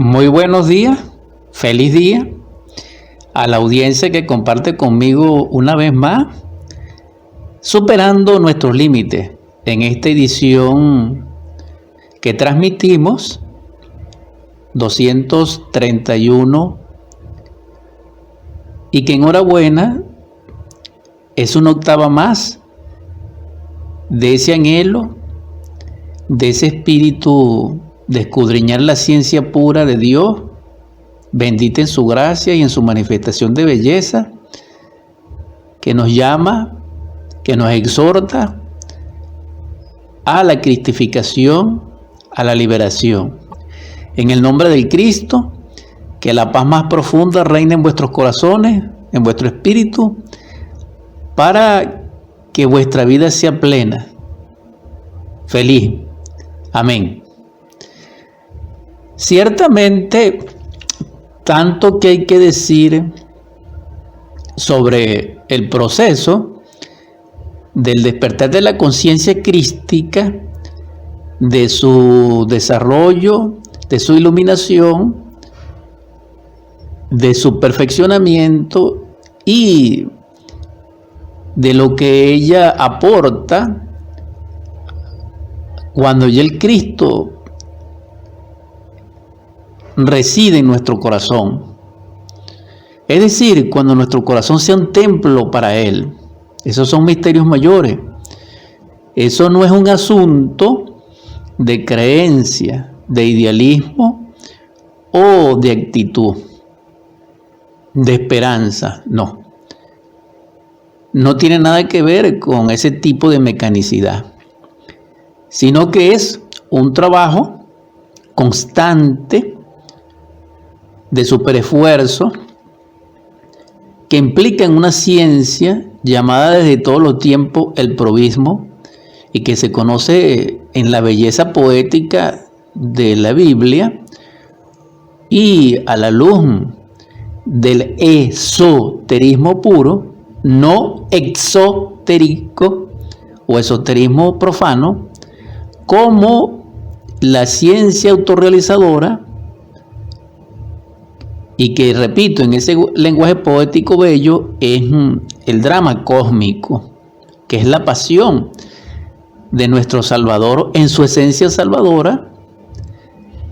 Muy buenos días, feliz día a la audiencia que comparte conmigo una vez más, superando nuestros límites en esta edición que transmitimos 231 y que enhorabuena es una octava más de ese anhelo, de ese espíritu de escudriñar la ciencia pura de Dios, bendita en su gracia y en su manifestación de belleza, que nos llama, que nos exhorta a la cristificación, a la liberación. En el nombre del Cristo, que la paz más profunda reine en vuestros corazones, en vuestro espíritu, para que vuestra vida sea plena, feliz. Amén. Ciertamente, tanto que hay que decir sobre el proceso del despertar de la conciencia crística, de su desarrollo, de su iluminación, de su perfeccionamiento y de lo que ella aporta cuando ya el Cristo reside en nuestro corazón. Es decir, cuando nuestro corazón sea un templo para Él. Esos son misterios mayores. Eso no es un asunto de creencia, de idealismo o de actitud, de esperanza. No. No tiene nada que ver con ese tipo de mecanicidad, sino que es un trabajo constante de superesfuerzo que implica en una ciencia llamada desde todos los tiempos el provismo y que se conoce en la belleza poética de la Biblia y a la luz del esoterismo puro, no exotérico o esoterismo profano, como la ciencia autorrealizadora, y que, repito, en ese lenguaje poético bello es el drama cósmico, que es la pasión de nuestro Salvador en su esencia salvadora,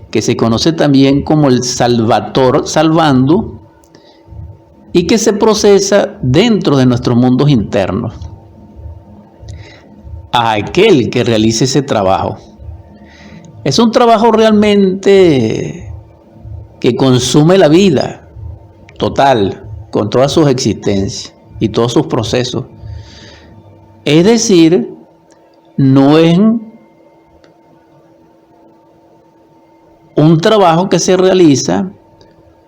que se conoce también como el Salvator salvando, y que se procesa dentro de nuestros mundos internos. A aquel que realice ese trabajo. Es un trabajo realmente que consume la vida total, con todas sus existencias y todos sus procesos. Es decir, no es un trabajo que se realiza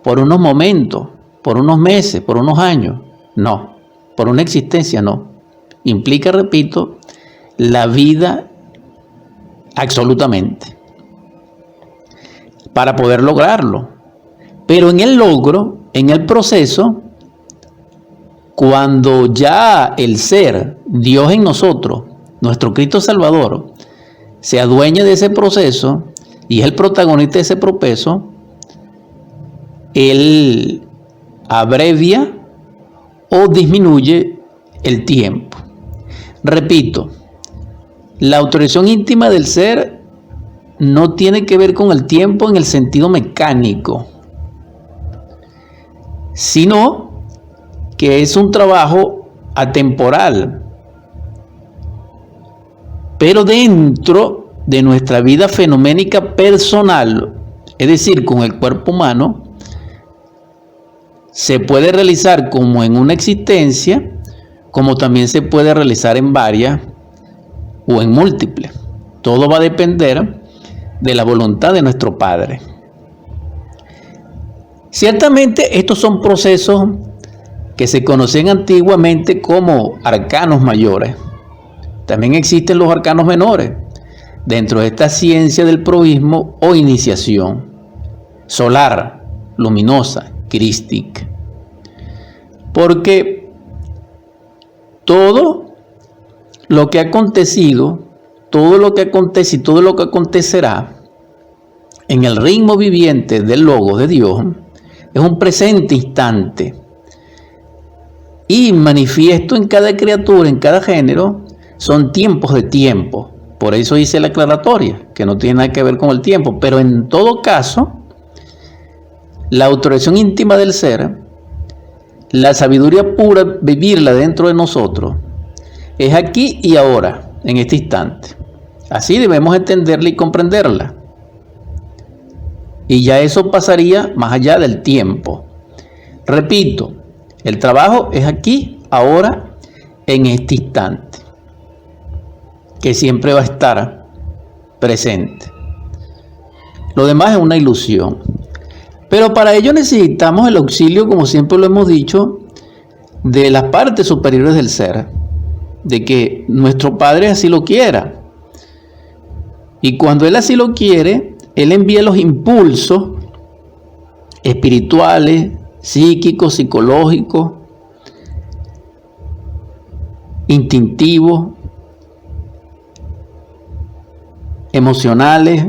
por unos momentos, por unos meses, por unos años. No, por una existencia no. Implica, repito, la vida absolutamente para poder lograrlo. Pero en el logro, en el proceso, cuando ya el ser, Dios en nosotros, nuestro Cristo Salvador, se adueña de ese proceso y es el protagonista de ese proceso, Él abrevia o disminuye el tiempo. Repito, la autorización íntima del ser no tiene que ver con el tiempo en el sentido mecánico, sino que es un trabajo atemporal, pero dentro de nuestra vida fenoménica personal, es decir, con el cuerpo humano, se puede realizar como en una existencia, como también se puede realizar en varias o en múltiples. Todo va a depender de la voluntad de nuestro Padre. Ciertamente estos son procesos que se conocían antiguamente como arcanos mayores. También existen los arcanos menores dentro de esta ciencia del provismo o iniciación solar, luminosa, crística. Porque todo lo que ha acontecido, todo lo que acontece y todo lo que acontecerá en el ritmo viviente del Logos de Dios, es un presente instante. Y manifiesto en cada criatura, en cada género, son tiempos de tiempo. Por eso hice la aclaratoria, que no tiene nada que ver con el tiempo. Pero en todo caso, la autorización íntima del ser, la sabiduría pura, vivirla dentro de nosotros, es aquí y ahora, en este instante. Así debemos entenderla y comprenderla. Y ya eso pasaría más allá del tiempo. Repito, el trabajo es aquí, ahora, en este instante, que siempre va a estar presente. Lo demás es una ilusión. Pero para ello necesitamos el auxilio, como siempre lo hemos dicho, de las partes superiores del ser, de que nuestro Padre así lo quiera. Y cuando Él así lo quiere, Él envía los impulsos espirituales, psíquicos, psicológicos, instintivos, emocionales,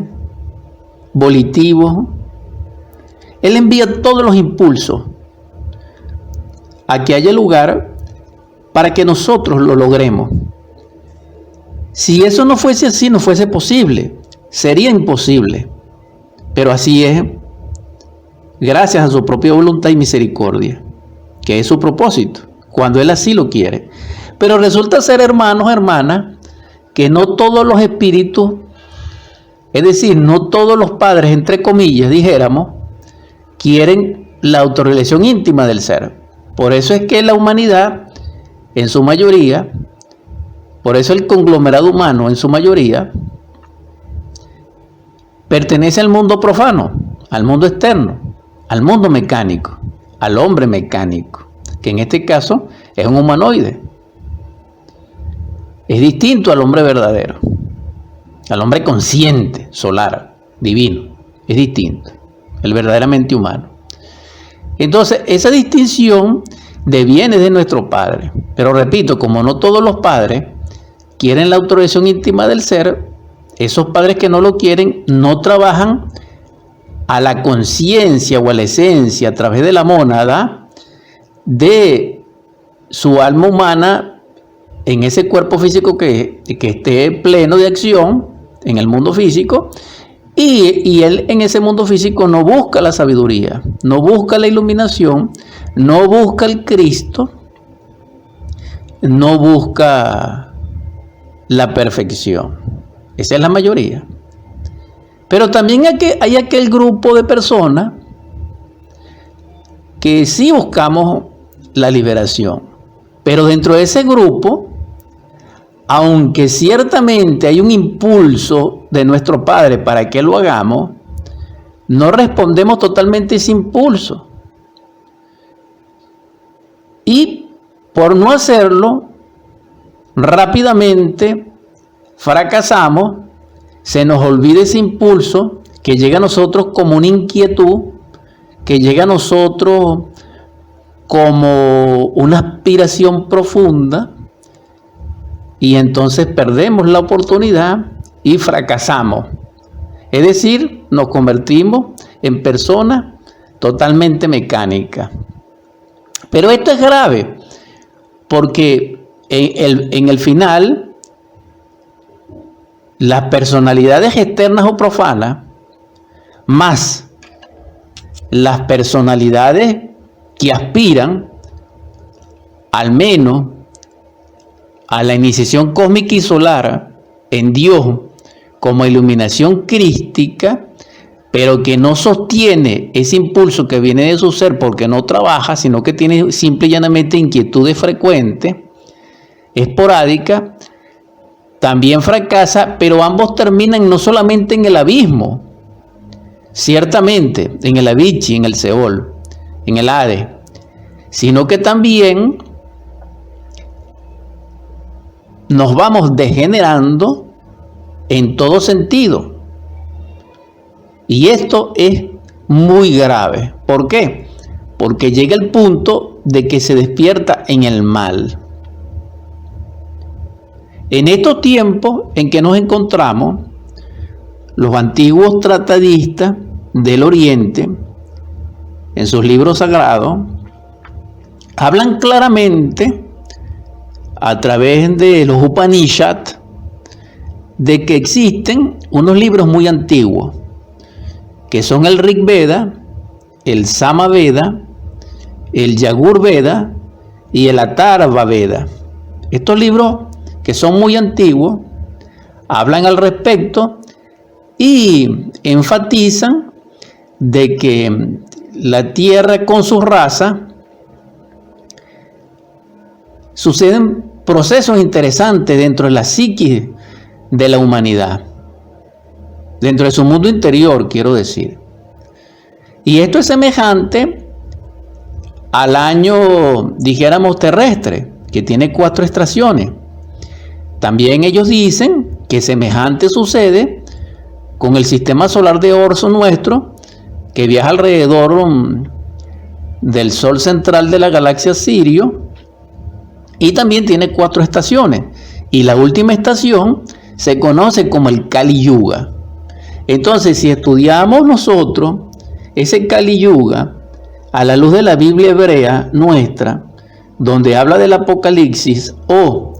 volitivos. Él envía todos los impulsos a que haya lugar para que nosotros lo logremos. Si eso no fuese así, no fuese posible, sería imposible. Pero así es, gracias a su propia voluntad y misericordia, que es su propósito, cuando Él así lo quiere. Pero resulta ser, hermanos, hermanas, que no todos los espíritus, es decir, no todos los padres, entre comillas, dijéramos, quieren la autorrealización íntima del ser. Por eso es que la humanidad, en su mayoría, por eso el conglomerado humano, en su mayoría, pertenece al mundo profano, al mundo externo, al mundo mecánico, al hombre mecánico, que en este caso es un humanoide. Es distinto al hombre verdadero, al hombre consciente, solar, divino. Es distinto, el verdaderamente humano. Entonces, esa distinción deviene de nuestro Padre. Pero repito, como no todos los padres quieren la autorización íntima del ser, esos padres que no lo quieren no trabajan a la conciencia o a la esencia a través de la mónada de su alma humana en ese cuerpo físico que esté pleno de acción en el mundo físico, y él en ese mundo físico no busca la sabiduría, no busca la iluminación, no busca el Cristo, no busca la perfección. Esa es la mayoría. Pero también hay aquel grupo de personas que sí buscamos la liberación. Pero dentro de ese grupo, aunque ciertamente hay un impulso de nuestro Padre para que lo hagamos, no respondemos totalmente a ese impulso. Y por no hacerlo, rápidamente fracasamos, se nos olvida ese impulso que llega a nosotros como una inquietud, que llega a nosotros como una aspiración profunda, y entonces perdemos la oportunidad y fracasamos. Es decir, nos convertimos en personas totalmente mecánicas. Pero esto es grave, porque en el final, las personalidades externas o profanas, más las personalidades que aspiran, al menos, a la iniciación cósmica y solar en Dios como iluminación crística, pero que no sostiene ese impulso que viene de su ser porque no trabaja, sino que tiene simple y llanamente inquietudes frecuentes, esporádicas, también fracasa, pero ambos terminan no solamente en el abismo, ciertamente en el Avichi, en el Seol, en el Hades, sino que también nos vamos degenerando en todo sentido. Y esto es muy grave. ¿Por qué? Porque llega el punto de que se despierta en el mal. En estos tiempos en que nos encontramos, los antiguos tratadistas del Oriente, en sus libros sagrados, hablan claramente a través de los Upanishads de que existen unos libros muy antiguos, que son el Rig Veda, el Sama Veda, el Yagur Veda y el Atharva Veda. Estos libros, que son muy antiguos, hablan al respecto y enfatizan de que la Tierra con sus razas suceden procesos interesantes dentro de la psiquis de la humanidad, dentro de su mundo interior, quiero decir. Y esto es semejante al año, dijéramos, terrestre, que tiene 4 estaciones. También ellos dicen que semejante sucede con el sistema solar de Orson nuestro, que viaja alrededor del Sol central de la galaxia Sirio, y también tiene 4 estaciones. Y la última estación se conoce como el Kali Yuga. Entonces, si estudiamos nosotros ese Kali Yuga a la luz de la Biblia hebrea nuestra, donde habla del Apocalipsis o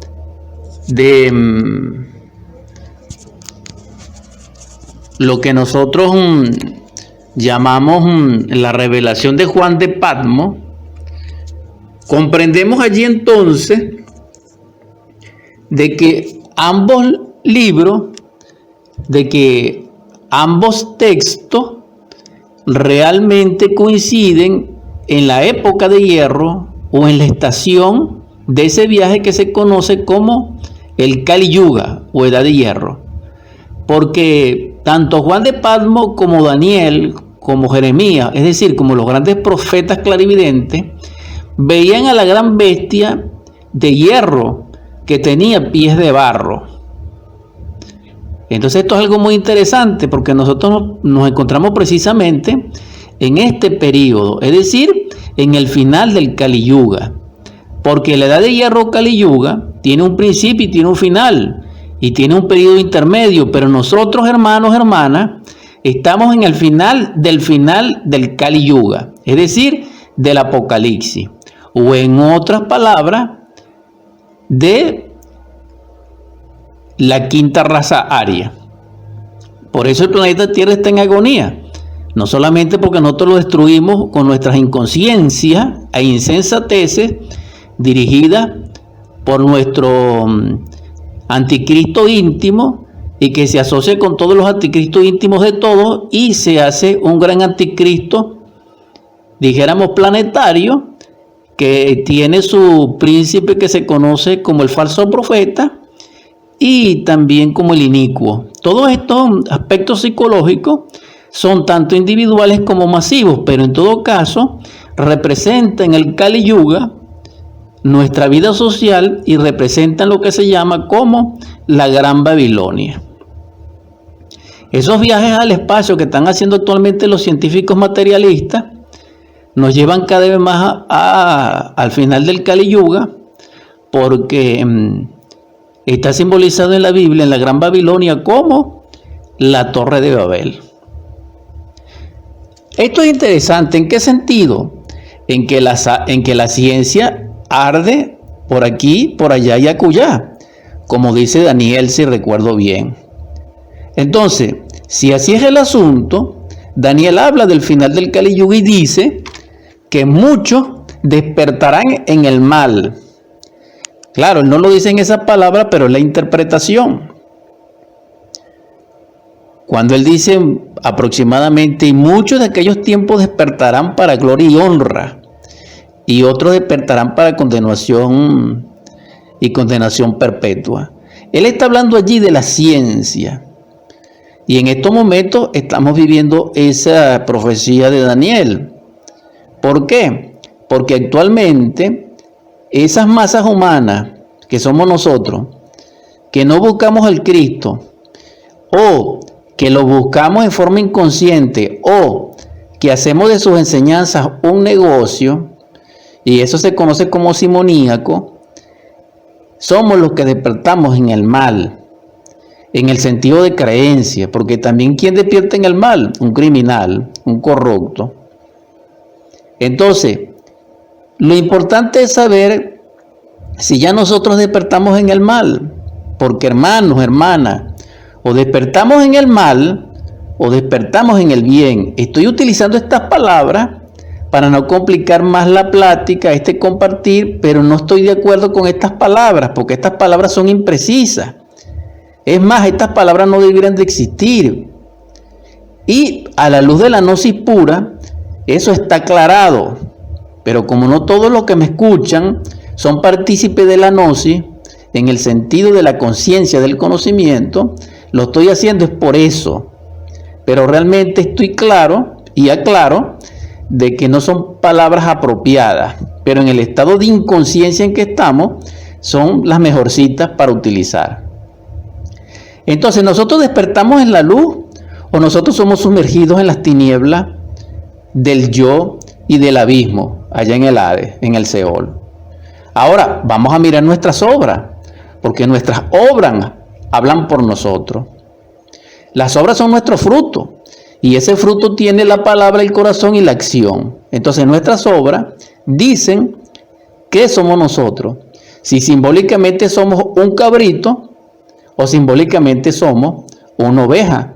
de lo que nosotros llamamos la revelación de Juan de Patmos, comprendemos allí entonces de que ambos libros, de que ambos textos realmente coinciden en la época de hierro o en la estación de ese viaje que se conoce como el Kali Yuga o Edad de Hierro. Porque tanto Juan de Patmos como Daniel, como Jeremías, es decir, como los grandes profetas clarividentes, veían a la gran bestia de hierro que tenía pies de barro. Entonces esto es algo muy interesante porque nosotros nos encontramos precisamente en este periodo, es decir, en el final del Kali Yuga. Porque la edad de hierro Kali Yuga tiene un principio y tiene un final, y tiene un periodo intermedio, pero nosotros, hermanos, hermanas, estamos en el final del Kali Yuga, es decir, del Apocalipsis, o en otras palabras, de la quinta raza aria. Por eso el planeta Tierra está en agonía, no solamente porque nosotros lo destruimos con nuestras inconsciencias e insensateces dirigidas por nuestro anticristo íntimo, y que se asocia con todos los anticristos íntimos de todos y se hace un gran anticristo, dijéramos planetario, que tiene su príncipe que se conoce como el falso profeta y también como el inicuo. Todos estos aspectos psicológicos son tanto individuales como masivos, pero en todo caso representan el Kali Yuga, nuestra vida social, y representan lo que se llama como la Gran Babilonia. Esos viajes al espacio que están haciendo actualmente los científicos materialistas nos llevan cada vez más al final del Kali Yuga, porque está simbolizado en la Biblia, en la Gran Babilonia, como la Torre de Babel. Esto es interesante. ¿En qué sentido? En que la ciencia arde por aquí, por allá y acullá, como dice Daniel, si recuerdo bien. Entonces, si así es el asunto, Daniel habla del final del Kali Yuga y dice que muchos despertarán en el mal. Claro, él no lo dice en esa palabra, pero es la interpretación. Cuando él dice aproximadamente, y muchos de aquellos tiempos despertarán para gloria y honra, y otros despertarán para condenación y condenación perpetua. Él está hablando allí de la ciencia. Y en estos momentos estamos viviendo esa profecía de Daniel. ¿Por qué? Porque actualmente esas masas humanas que somos nosotros, que no buscamos al Cristo, o que lo buscamos en forma inconsciente, o que hacemos de sus enseñanzas un negocio, y eso se conoce como simoníaco, somos los que despertamos en el mal. en el sentido de creencia, porque también ¿quién despierta en el mal? Un criminal, un corrupto. Entonces, lo importante es saber si ya nosotros despertamos en el mal, porque hermanos, hermanas, o despertamos en el mal o despertamos en el bien. Estoy utilizando estas palabras para no complicar más la plática, compartir, pero no estoy de acuerdo con estas palabras, porque estas palabras son imprecisas. Es más, estas palabras no debieran de existir. Y a la luz de la gnosis pura, eso está aclarado. Pero como no todos los que me escuchan son partícipes de la gnosis, en el sentido de la conciencia del conocimiento, lo estoy haciendo es por eso. Pero realmente estoy claro y aclaro de que no son palabras apropiadas, pero en el estado de inconsciencia en que estamos, son las mejorcitas para utilizar. Entonces, ¿nosotros despertamos en la luz o nosotros somos sumergidos en las tinieblas del yo y del abismo, allá en el Hades, en el Seol? Ahora, vamos a mirar nuestras obras, porque nuestras obras hablan por nosotros. Las obras son nuestro fruto, y ese fruto tiene la palabra, el corazón y la acción. Entonces, nuestras obras dicen qué somos nosotros. Si simbólicamente somos un cabrito o simbólicamente somos una oveja,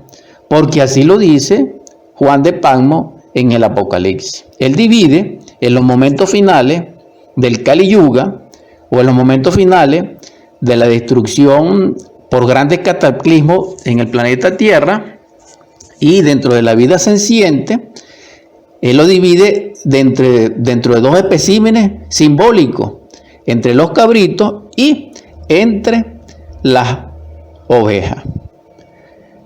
porque así lo dice Juan de Patmos en el Apocalipsis. Él divide en los momentos finales del Kali Yuga o en los momentos finales de la destrucción por grandes cataclismos en el planeta Tierra y dentro de la vida senciente. Él lo divide dentro de dos especímenes simbólicos, entre los cabritos y entre las ovejas.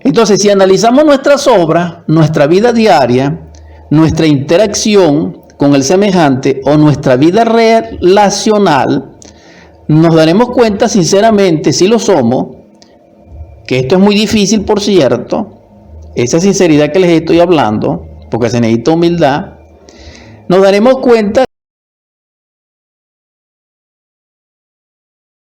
Entonces, si analizamos nuestras obras, nuestra vida diaria, nuestra interacción con el semejante o nuestra vida relacional, nos daremos cuenta sinceramente, si lo somos, que esto es muy difícil, por cierto, esa sinceridad que les estoy hablando, porque se necesita humildad, nos daremos cuenta